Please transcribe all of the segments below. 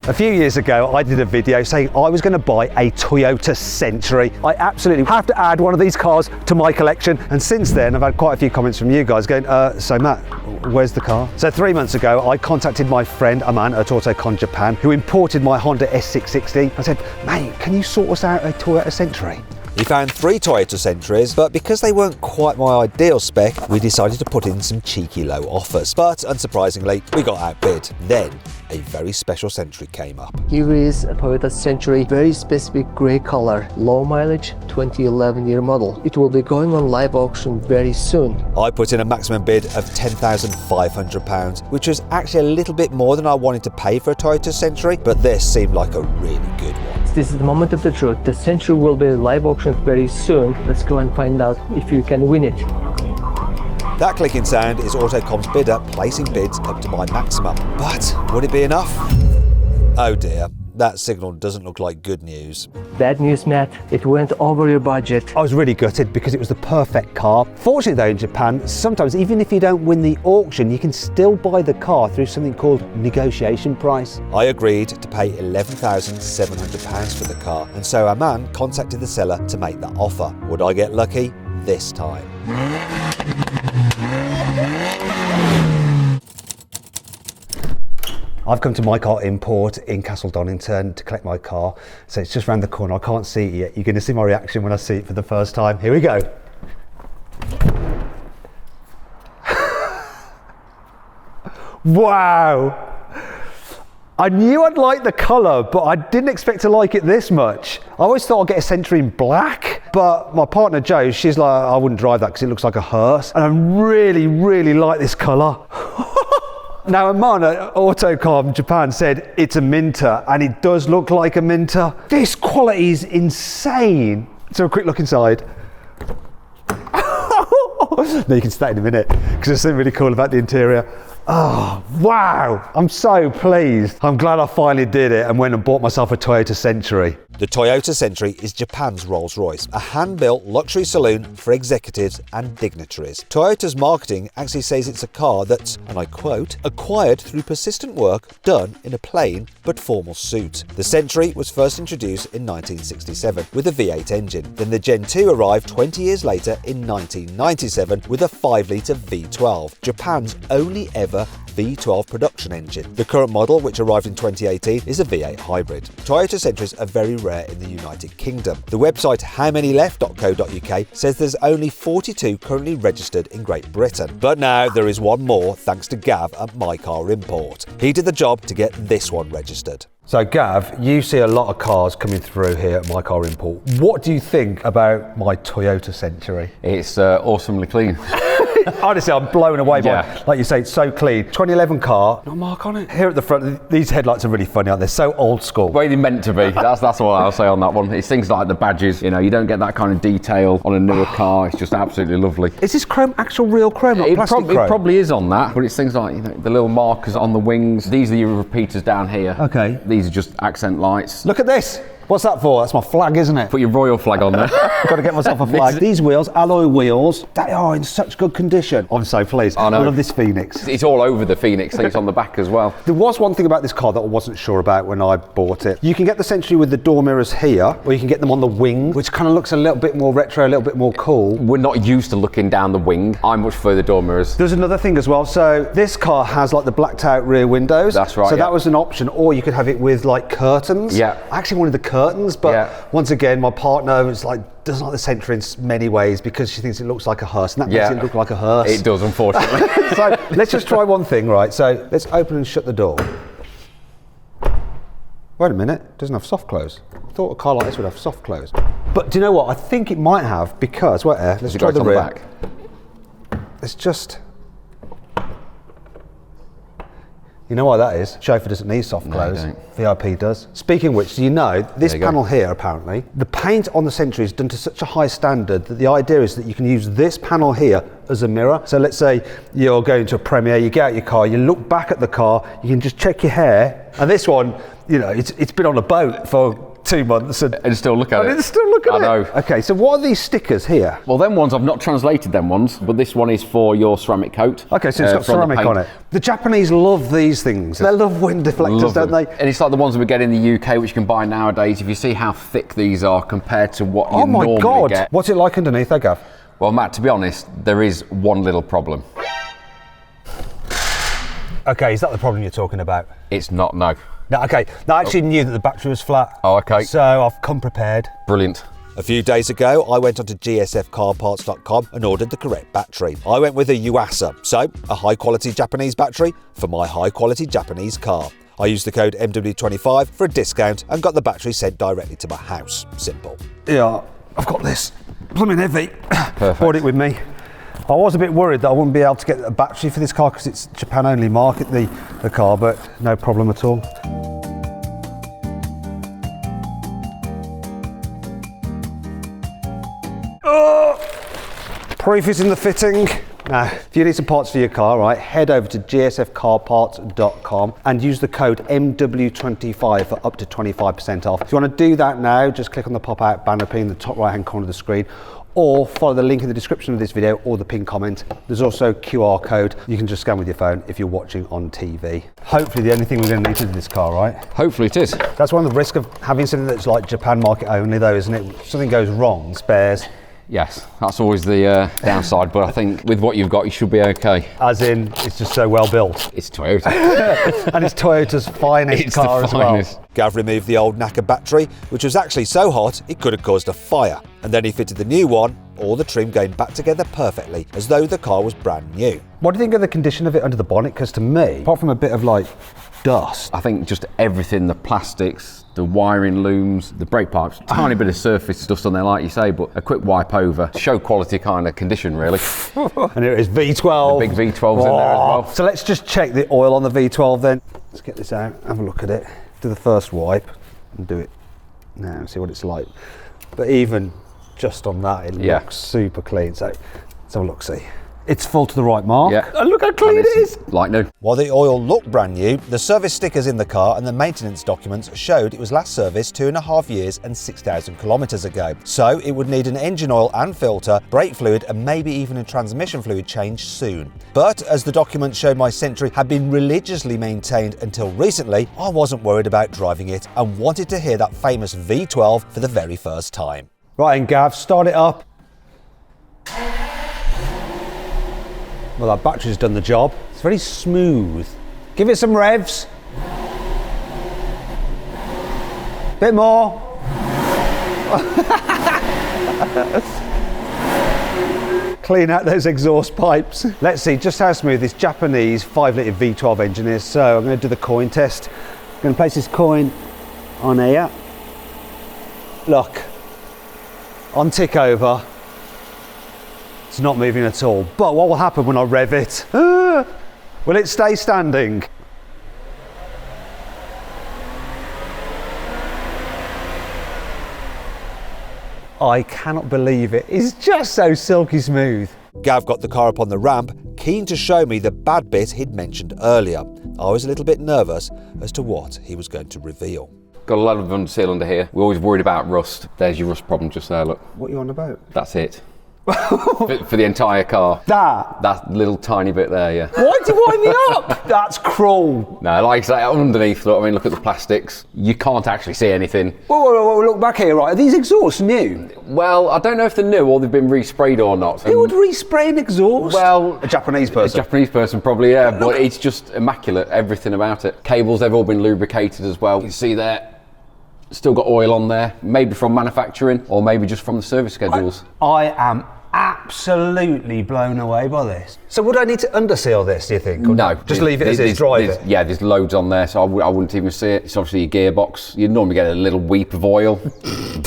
A few years ago, I did a video saying I was going to buy a Toyota Century. I absolutely have to add one of these cars to my collection. And since then, I've had quite a few comments from you guys going, so Matt, where's the car? So 3 months ago, I contacted my friend Aman at AutoCon Japan, who imported my Honda S660. I said, mate, can you sort us out a Toyota Century? He found 3 Toyota Centuries, but because they weren't quite my ideal spec, we decided to put in some cheeky low offers. But unsurprisingly, we got outbid. Then, a very special Century came up. Here is a Toyota Century, very specific grey color, low mileage, 2011 year model. It will be going on live auction very soon. I put in a maximum bid of £10,500, which was actually a little bit more than I wanted to pay for a Toyota Century, but this seemed like a really good one. This is the moment of the truth. The Century will be live auction very soon. Let's go and find out if you can win it. That clicking sound is AutoCom's bidder placing bids up to my maximum. But would it be enough? Oh dear, that signal doesn't look like good news. Bad news, Matt. It went over your budget. I was really gutted because it was the perfect car. Fortunately though, in Japan, sometimes even if you don't win the auction, you can still buy the car through something called negotiation price. I agreed to pay £11,700 for the car, and so Aman contacted the seller to make that offer. Would I get lucky this time? I've come to My Car Import in Castle Donington to collect my car. So it's just round the corner. I can't see it yet. You're going to see my reaction when I see it for the first time. Here we go. Wow. I knew I'd like the colour, but I didn't expect to like it this much. I always thought I'd get a Century in black, but my partner Jo, she's like, I wouldn't drive that because it looks like a hearse. And I really, really like this colour. Now, Aman at AutoCom Japan said it's a Minter, and it does look like a Minter. This quality is insane. So a quick look inside. No, you can see that in a minute, because there's something really cool about the interior. Oh, wow. I'm so pleased. I'm glad I finally did it and went and bought myself a Toyota Century. The Toyota Century is Japan's Rolls-Royce, a hand-built luxury saloon for executives and dignitaries. Toyota's marketing actually says it's a car that's, and I quote, acquired through persistent work done in a plain but formal suit. The Century was first introduced in 1967 with a V8 engine. Then the Gen 2 arrived 20 years later in 1997 with a 5-litre V12, Japan's only ever V12 production engine. The current model, which arrived in 2018, is a V8 hybrid. Toyota Centuries are very rare in the United Kingdom. The website howmanyleft.co.uk says there's only 42 currently registered in Great Britain. But now there is one more thanks to Gav at My Car Import. He did the job to get this one registered. So Gav, you see a lot of cars coming through here at My Car Import. What do you think about my Toyota Century? It's awesomely clean. Honestly, I'm blown away by it. Like you say, it's so clean. 2011 car, no mark on it. Here at the front, these headlights are really funny, aren't they? So old school. The way they're meant to be. That's what I'll say on that one. It's things like the badges. You know, you don't get that kind of detail on a newer car. It's just absolutely lovely. Is this chrome actual real chrome, not plastic chrome? It probably is on that, but it's things like, you know, the little markers on the wings. These are your repeaters down here. Okay. These are just accent lights. Look at this. What's that for? That's my flag, isn't it? Put your royal flag on there. Got to get myself a flag. These wheels, alloy wheels, they are in such good condition. I'm so pleased. I love this Phoenix. It's all over the Phoenix. It's on the back as well. There was one thing about this car that I wasn't sure about when I bought it. You can get the Century with the door mirrors here, or you can get them on the wing, which kind of looks a little bit more retro, a little bit more cool. We're not used to looking down the wing. I much prefer the door mirrors. There's another thing as well. So this car has like the blacked out rear windows. That's right. So that was an option, or you could have it with like curtains. Yeah. I actually wanted the curtains, but once again, my partner was like, doesn't like the Century in many ways because she thinks it looks like a hearse, and that makes it look like a hearse. It does, unfortunately. So let's just try one thing, right? So let's open and shut the door. Wait a minute, it doesn't have soft close. I thought a car like this would have soft close. But do you know what? I think it might have because, wait there, let's try the rear. Back. It's just, you know why that is? Chauffeur doesn't need soft close. VIP does. Speaking of which, do you know, this panel here apparently, the paint on the Century is done to such a high standard that the idea is that you can use this panel here as a mirror. So let's say you're going to a premiere, you get out your car, you look back at the car, you can just check your hair. And this one, you know, it's been on a boat for 2 months and still look at it. And still look at it. I know. Okay, so what are these stickers here? Well, them ones, I've not translated them ones, but this one is for your ceramic coat. Okay, so it's got ceramic on it. The Japanese love these things. They love wind deflectors, don't they? And it's like the ones that we get in the UK, which you can buy nowadays. If you see how thick these are compared to what you normally get. What's it like underneath, Gav? Well, Matt, to be honest, there is one little problem. Okay, is that the problem you're talking about? It's not, no. No, okay. No, I actually knew that the battery was flat. Oh, okay. So I've come prepared. Brilliant. A few days ago, I went onto gsfcarparts.com and ordered the correct battery. I went with a Yuasa, so a high-quality Japanese battery for my high-quality Japanese car. I used the code MW25 for a discount and got the battery sent directly to my house. Simple. Yeah, I've got this. Blooming heavy. Perfect. Bought it with me. I was a bit worried that I wouldn't be able to get a battery for this car because it's Japan only market, the car, but no problem at all. Pre-fitting the fitting. Now, if you need some parts for your car, right, head over to gsfcarparts.com and use the code MW25 for up to 25% off. If you want to do that now, just click on the pop-out banner pin in the top right-hand corner of the screen, or follow the link in the description of this video or the pinned comment. There's also a QR code you can just scan with your phone if you're watching on TV. Hopefully the only thing we're going to need to do this car, right? Hopefully it is. That's one of the risks of having something that's like Japan market only though, isn't it? If something goes wrong, spares. Yes, that's always the downside, but I think with what you've got, you should be okay. As in, it's just so well built. It's Toyota. And it's Toyota's finest car as well. Gav removed the old knackered battery, which was actually so hot it could have caused a fire. And then he fitted the new one, all the trim going back together perfectly, as though the car was brand new. What do you think of the condition of it under the bonnet? Because to me, apart from a bit of like dust, I think just everything, the plastics, the wiring looms, the brake pipes, tiny bit of surface dust on there, like you say, but a quick wipe over, show quality kind of condition, really. And here it is, V12. The big V12's in there as well. So let's just check the oil on the V12 then. Let's get this out, have a look at it. Do the first wipe and do it now, see what it's like. But even just on that, it looks super clean. So let's have a look, see. It's full to the right mark. Yeah. And look how clean it is. Like new. While the oil looked brand new, the service stickers in the car and the maintenance documents showed it was last serviced 2.5 years and 6,000 kilometres ago. So it would need an engine oil and filter, brake fluid and maybe even a transmission fluid change soon. But as the documents showed my Century had been religiously maintained until recently, I wasn't worried about driving it and wanted to hear that famous V12 for the very first time. Right, and Gav, start it up. Well, that battery's done the job. It's very smooth. Give it some revs. Bit more. Clean out those exhaust pipes. Let's see just how smooth this Japanese 5-litre V12 engine is. So I'm going to do the coin test. I'm going to place this coin on here. Look, on tick over. It's not moving at all. But what will happen when I rev it? Will it stay standing? I cannot believe it. It's just so silky smooth. Gav got the car up on the ramp, keen to show me the bad bit he'd mentioned earlier. I was a little bit nervous as to what he was going to reveal. Got a lot of underseal under here. We're always worried about rust. There's your rust problem just there, look. What are you on about? That's it. for the entire car. That little tiny bit there, yeah. Why'd you wind me up? That's cruel. No, like I say, underneath, look, I mean, look at the plastics. You can't actually see anything. Whoa, look back here, right? Are these exhausts new? Well, I don't know if they're new or they've been resprayed or not. Who would respray an exhaust? Well, a Japanese person. A Japanese person probably, yeah, but it's just immaculate, everything about it. Cables, they've all been lubricated as well. You can see there. Still got oil on there, maybe from manufacturing or maybe just from the service schedules. I am absolutely blown away by this. So would I need to underseal this, do you think? Or no. Just leave it as is, drive it? Yeah, there's loads on there, so I wouldn't even see it. It's obviously your gearbox. You'd normally get a little weep of oil,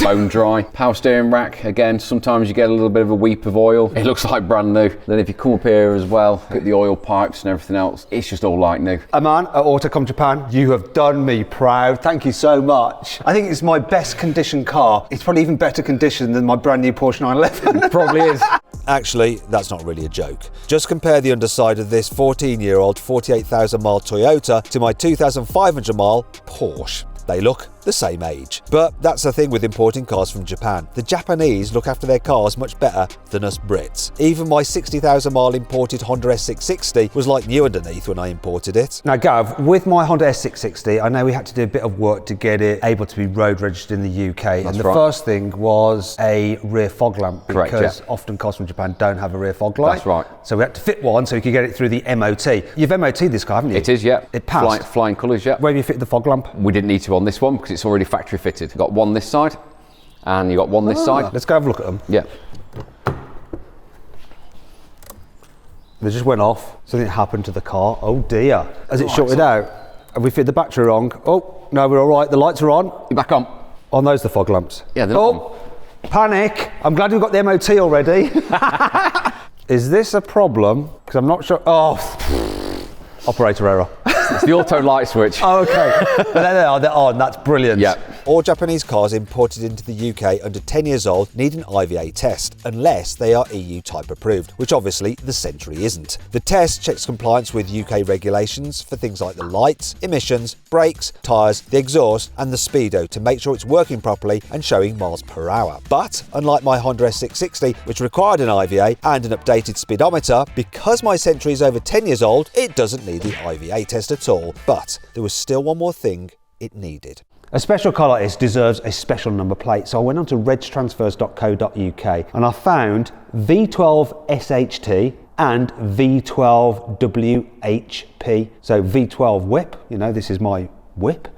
bone dry. Power steering rack, again, sometimes you get a little bit of a weep of oil. It looks like brand new. Then if you come up here as well, look at the oil pipes and everything else, it's just all like new. Aman at Autocom Japan, you have done me proud. Thank you so much. I think it's my best conditioned car. It's probably even better conditioned than my brand new Porsche 911. It probably is. Actually, that's not really a joke. Just compare the underside of this 14-year-old 48,000 mile Toyota to my 2,500 mile Porsche. They look the same age. But that's the thing with importing cars from Japan. The Japanese look after their cars much better than us Brits. Even my 60,000 mile imported Honda S660 was like new underneath when I imported it. Now Gav, with my Honda S660, I know we had to do a bit of work to get it able to be road registered in the UK. And the first thing was a rear fog lamp, because often cars from Japan don't have a rear fog light. That's right. So we had to fit one so we could get it through the MOT. You've MOT'd this car, haven't you? It is, yeah. It passed. Flying colours, yeah. Where have you fitted the fog lamp? We didn't need to on this one because it's already factory fitted. You've got one this side and you got one this side. Let's go have a look at them. Yeah. They just went off. Something happened to the car. Oh dear. Has it shorted out? Have we fitted the battery wrong? Oh, no, we're all right. The lights are on. You're back on. On those, the fog lamps. Yeah, they're on. Panic. I'm glad we've got the MOT already. Is this a problem? Because I'm not sure. Oh, operator error. It's the auto light switch. Oh, okay. There they are, they're on. That's brilliant. Yeah. All Japanese cars imported into the UK under 10 years old need an IVA test, unless they are EU type approved, which obviously the Century isn't. The test checks compliance with UK regulations for things like the lights, emissions, brakes, tyres, the exhaust and the speedo to make sure it's working properly and showing miles per hour. But unlike my Honda S660, which required an IVA and an updated speedometer, because my Century is over 10 years old, it doesn't need the IVA test at all. But there was still one more thing it needed. A special car like this deserves a special number plate, so I went on to regtransfers.co.uk and I found V12 SHT and V12 WHP. So V12 whip, you know, this is my whip,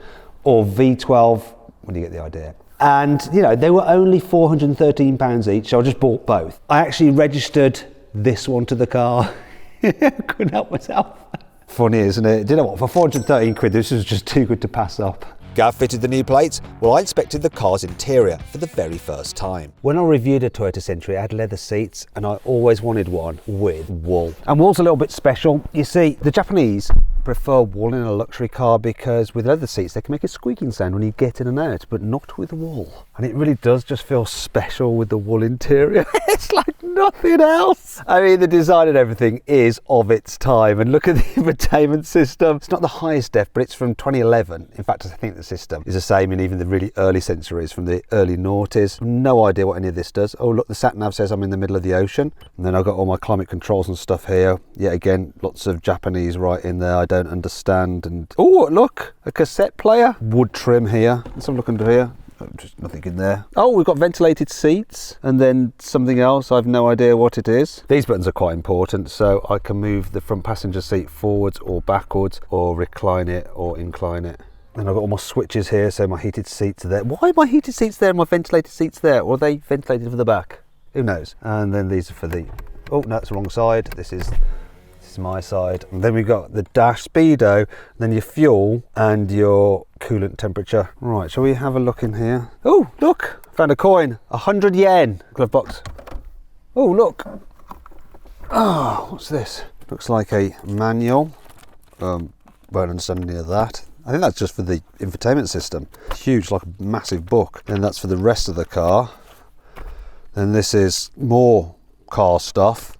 or V12, when do you get the idea? And, you know, they were only £413 each, so I just bought both. I actually registered this one to the car. Couldn't help myself. Funny, isn't it? Do you know what? For 413 quid, this was just too good to pass up. Gav fitted the new plates, while I inspected the car's interior for the very first time. When I reviewed a Toyota Century, I had leather seats and I always wanted one with wool. And wool's a little bit special. You see, the Japanese prefer wool in a luxury car because with leather seats they can make a squeaking sound when you get in and out, but not with wool. And it really does just feel special with the wool interior. It's like nothing else. I mean, the design and everything is of its time. And look at the infotainment system. It's not the highest def, but it's from 2011. In fact, I think the system is the same in even the really early Centuries from the early noughties. No idea what any of this does. Oh, look, the sat nav says I'm in the middle of the ocean. And then I've got all my climate controls and stuff here. Yet again, lots of Japanese right in there. I don't understand. And oh, look, a cassette player. Wood trim here. Let's have a look under here. Just nothing in there. Oh, we've got ventilated seats and then something else. I've no idea what it is. These buttons are quite important, so I can move the front passenger seat forwards or backwards, or recline it or incline it. And I've got all my switches here, so my heated seats are there. Why are my heated seats there and my ventilated seats there? Or are they ventilated for the back? Who knows? And then these are for the, oh no, that's the wrong side. This is my side. And then we've got the dash speedo, then your fuel and your coolant temperature. Right, shall we have a look in here? Oh, look, found a coin, 100 yen. Glove box. Oh, look. Oh, what's this? Looks like a manual. Won't understand any of that. I think that's just for the infotainment system. Huge, like a massive book. And that's for the rest of the car. Then this is more car stuff.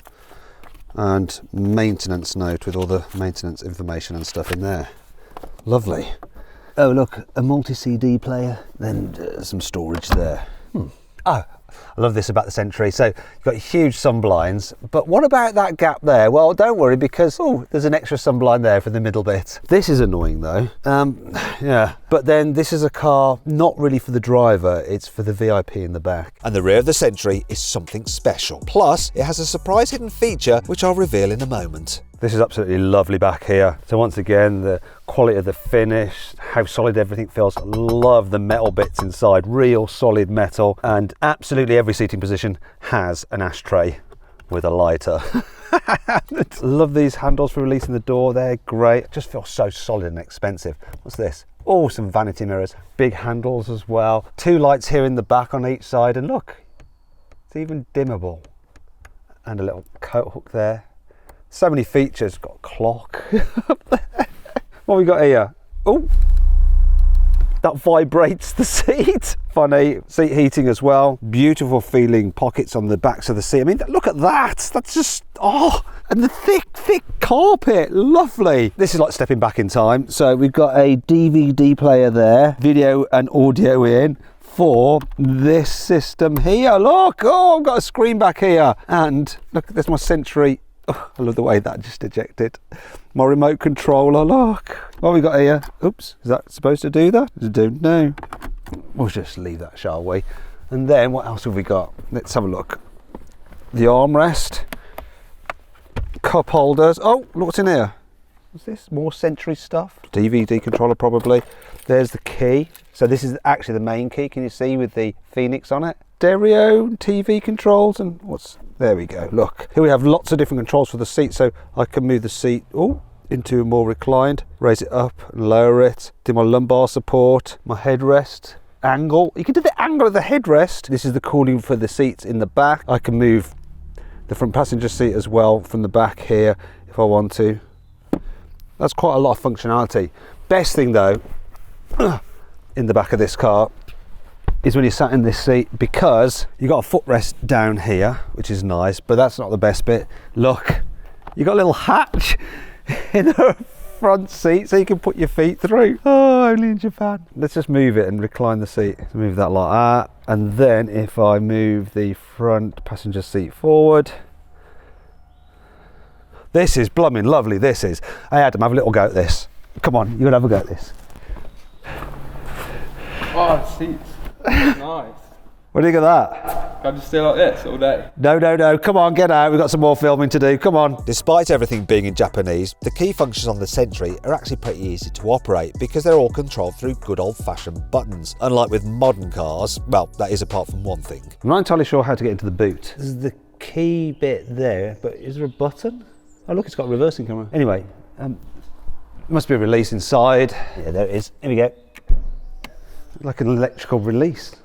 And maintenance note with all the maintenance information and stuff in there. Lovely. Oh look, a multi-CD player, then some storage there. Oh, I love this about the Century. So you've got huge sunblinds, but what about that gap there? Well, don't worry, because there's an extra sunblind there for the middle bit. This is annoying though. Yeah, but then this is a car not really for the driver, it's for the VIP in the back. And the rear of the Century is something special. Plus, it has a surprise hidden feature, which I'll reveal in a moment. This is absolutely lovely back here. So once again, the quality of the finish, how solid everything feels. Love the metal bits inside, real solid metal, and absolutely every seating position has an ashtray with a lighter. Love these handles for releasing the door, they're great. Just feels so solid and expensive. What's this? Oh, some vanity mirrors, big handles as well. 2 lights here in the back on each side, and look, it's even dimmable. And a little coat hook there. So many features, got a clock up there. What have we got here? Oh, that vibrates the seat. Funny. Seat heating as well. Beautiful feeling pockets on the backs of the seat. I mean, look at that. That's just, oh, and the thick carpet. Lovely. This is like stepping back in time. So we've got a DVD player there, video and audio in for this system here. Look, oh, I've got a screen back here. And look, there's my Century. Oh, I love the way that just ejected. My remote controller, look. What have we got here? Oops, is that supposed to do that? I don't know. We'll just leave that, shall we? And then what else have we got? Let's have a look. The armrest. Cup holders. Oh, look what's in here. What's this? More Century stuff. DVD controller probably. There's the key. So this is actually the main key, can you see, with the Phoenix on it? Stereo, TV controls, and what's, there we go, look. Here we have lots of different controls for the seat, so I can move the seat, into a more reclined, raise it up and lower it, do my lumbar support, my headrest angle. You can do the angle of the headrest. This is the cooling for the seats in the back. I can move the front passenger seat as well from the back here if I want to. That's quite a lot of functionality. Best thing though, in the back of this car is when you're sat in this seat, because you've got a footrest down here, which is nice, but that's not the best bit. Look, you've got a little hatch in the front seat so you can put your feet through. Oh, only in Japan. Let's just move it and recline the seat. So move that like that. And then if I move the front passenger seat forward, this is blooming lovely, this is. Hey Adam, have a little go at this. Come on, you're gonna have a go at this. Oh, seats. Nice. What do you think of that? Can I just stay like this all day? No, come on, get out. We've got some more filming to do, come on. Despite everything being in Japanese, the key functions on the Century are actually pretty easy to operate because they're all controlled through good old-fashioned buttons. Unlike with modern cars, well, that is apart from one thing. I'm not entirely sure how to get into the boot. This is the key bit there, but is there a button? Oh look, it's got a reversing camera. Anyway, must be a release inside. Yeah, there it is. Here we go. Like an electrical release.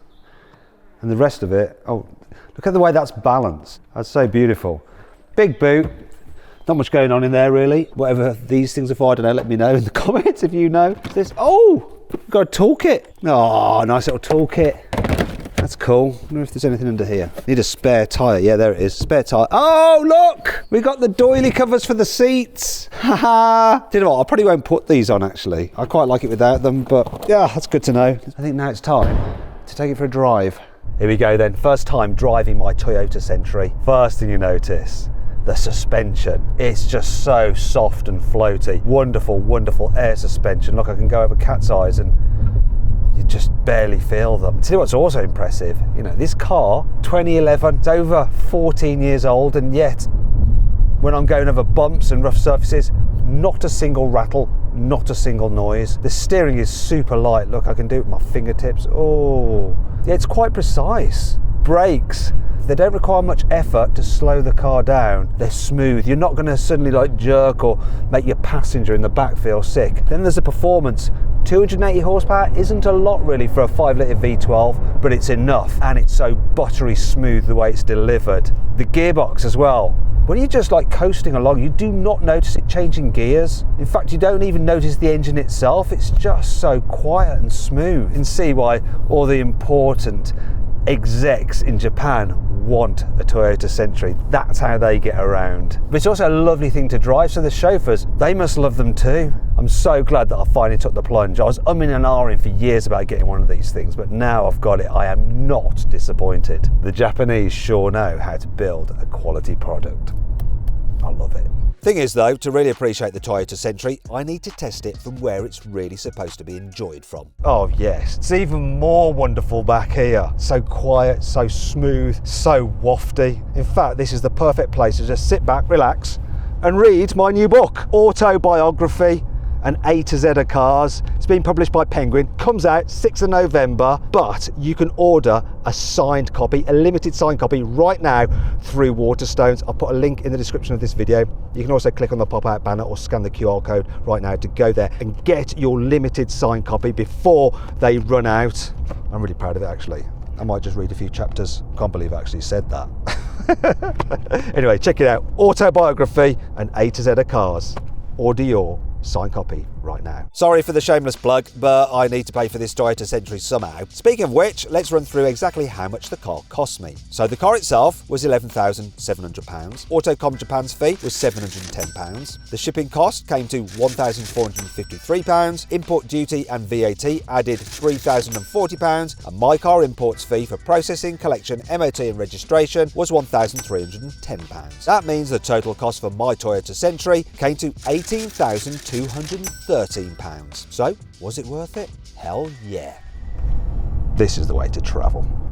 And the rest of it, oh, look at the way that's balanced. That's so beautiful. Big boot, not much going on in there really. Whatever these things are for, I don't know, let me know in the comments if you know. This, oh, we've got a toolkit. Oh, nice little toolkit. That's cool. I wonder if there's anything under here. Need a spare tyre. Yeah, there it is. Spare tyre. Oh, look! We got the doily covers for the seats. Haha. Do you know what? I probably won't put these on actually. I quite like it without them, but yeah, that's good to know. I think now it's time to take it for a drive. Here we go then. First time driving my Toyota Century. First thing you notice, the suspension. It's just so soft and floaty. Wonderful, wonderful air suspension. Look, I can go over cat's eyes and you just barely feel them. Tell you what's also impressive, you know, this car, 2011, it's over 14 years old, and yet when I'm going over bumps and rough surfaces, not a single rattle, not a single noise. The steering is super light. Look, I can do it with my fingertips. Oh, yeah, it's quite precise. Brakes, they don't require much effort to slow the car down. They're smooth. You're not going to suddenly like jerk or make your passenger in the back feel sick. Then there's the performance. 280 horsepower isn't a lot really for a 5-litre V12, but it's enough, and it's so buttery smooth the way it's delivered. The gearbox as well. When you're just like coasting along, you do not notice it changing gears. In fact, you don't even notice the engine itself. It's just so quiet and smooth. You can see why all the important execs in Japan want a Toyota Century. That's how they get around. But it's also a lovely thing to drive, so the chauffeurs, they must love them too. I'm so glad that I finally took the plunge. I was umming and ahhing for years about getting one of these things, but now I've got it, I am not disappointed. The Japanese sure know how to build a quality product. I love it. Thing is though, to really appreciate the Toyota Century, I need to test it from where it's really supposed to be enjoyed from. Oh yes, it's even more wonderful back here. So quiet, so smooth, so wafty. In fact, this is the perfect place to just sit back, relax, and read my new book, Autobiography, an A to Z of cars. It's been published by Penguin, comes out 6th of November, but you can order a signed copy, a limited signed copy right now through Waterstones. I'll put a link in the description of this video. You can also click on the pop-out banner or scan the QR code right now to go there and get your limited signed copy before they run out. I'm really proud of it actually. I might just read a few chapters. Can't believe I actually said that. Anyway, check it out. Autobiography, an A to Z of cars. Order your signed copy right right now. Sorry for the shameless plug, but I need to pay for this Toyota Century somehow. Speaking of which, let's run through exactly how much the car cost me. So the car itself was £11,700. Autocom Japan's fee was £710. The shipping cost came to £1,453. Import duty and VAT added £3,040, and my car imports fee for processing, collection, MOT and registration was £1,310. That means the total cost for my Toyota Century came to £18,213. So, was it worth it? Hell yeah. This is the way to travel.